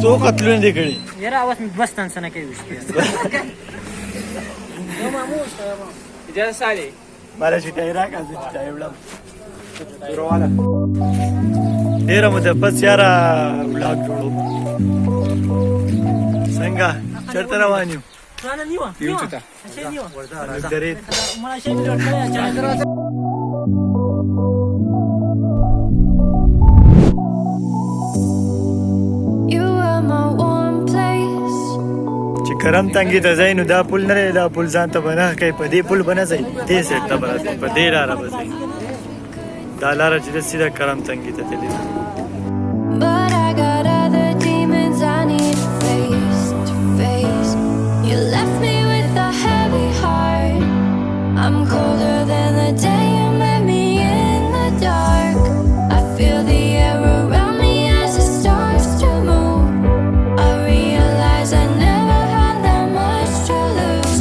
So कतलून तिकडे यार आवाज मी बसताना काही गोष्टी इजाज़ साले मला शिटायरा का एवढा डेरा मध्ये बस यारा ब्लॉग जोडो सांगा चर्चा वाणी येऊन करम तंगी त जाइन दा पुल नरे दा पुल जान त बना कई पदे पुल बना जाई ते सेट त बना पदे रा बजाई दालारा जिते सीधा करम तंगी त चले But I got other demons I need face to face. You left me with a heavy heart. I'm colder than the day you met me in the dark. I feel the air around me as it starts to move. I realize I never had that much to lose.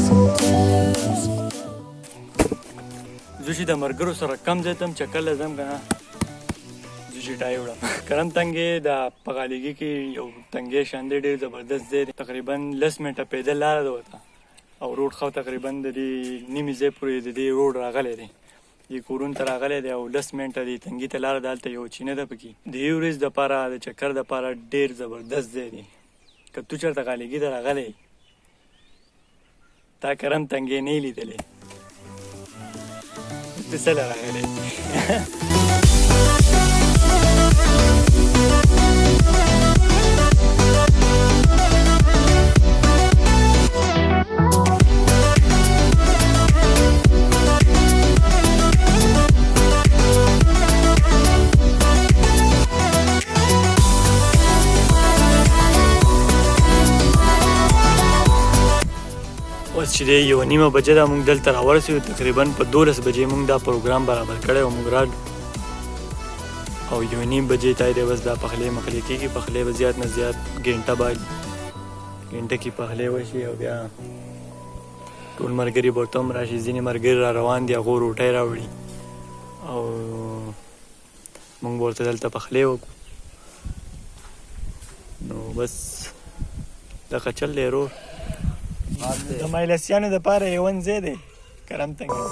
जुशी द मरगरो सर कम जेतम चक्कर लजम कना जुशी टाइवड़ा करम तंगे दा पगालीगी की यो तंगे शानदे डेर जबरदस्त दे तकरीबन 10 मिनट पैदल ला रहा होता और रोड खाव तकरीबन दे निमी जे पूरे दे रोड रागले दे ये कोरून तर रागले दे और 10 मिनट दी तंगी तलार डालते यो चीने द पकी देवरेज द पारा द चक्कर द पारा डेर जबरदस्त दे दी कत्तू चर तकालीगी द रागले ता करम तंगे नहीं ली दले تسلا रागले چې دی یو نیمه بجه دا موږ دلته راورسېدو تقریبا په 12 بجې موږ دا پروګرام برابر کړی او موږ راډ او یو نیم بجې ته دی بس دا پخلی مخلی کېږي پخلی به زیات نه زیات ګنټه بعد ګنټه کې پخلی وشي او بیا ټول ملګري به ورته هم راشي ځینې ملګري را روان دي هغو روټۍ راوړي او موږ به ورته دلته پخلی وکړو نو بس دغه چل دی ورور د مایلسیانو دپاره یو ځای دی کرم تنګي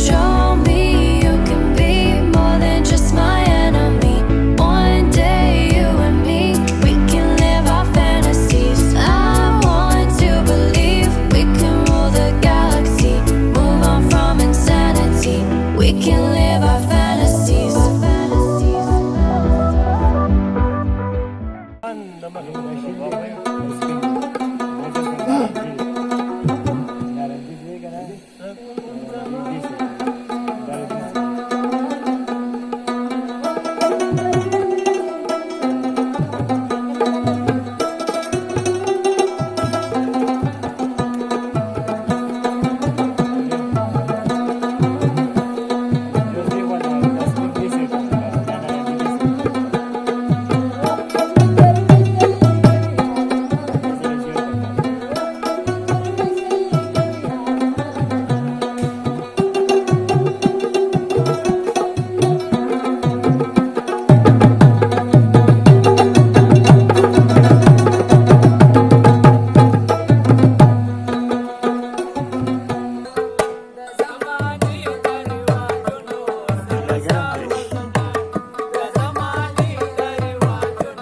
Show me you can be more than just my enemy. One day you and me, we can live our fantasies. I want to believe we can rule the galaxy. Move on from insanity. We can live our fantasies.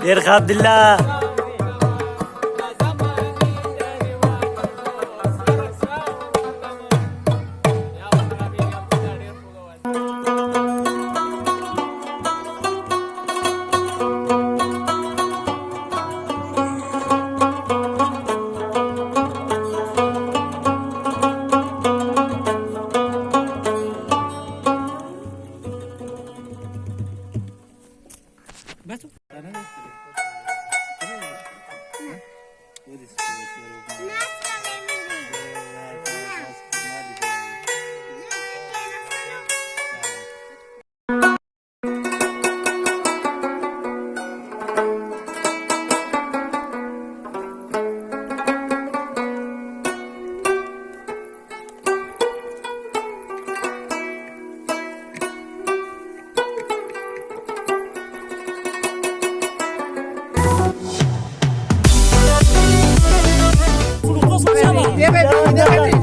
يرخى عبد الله Ijaz.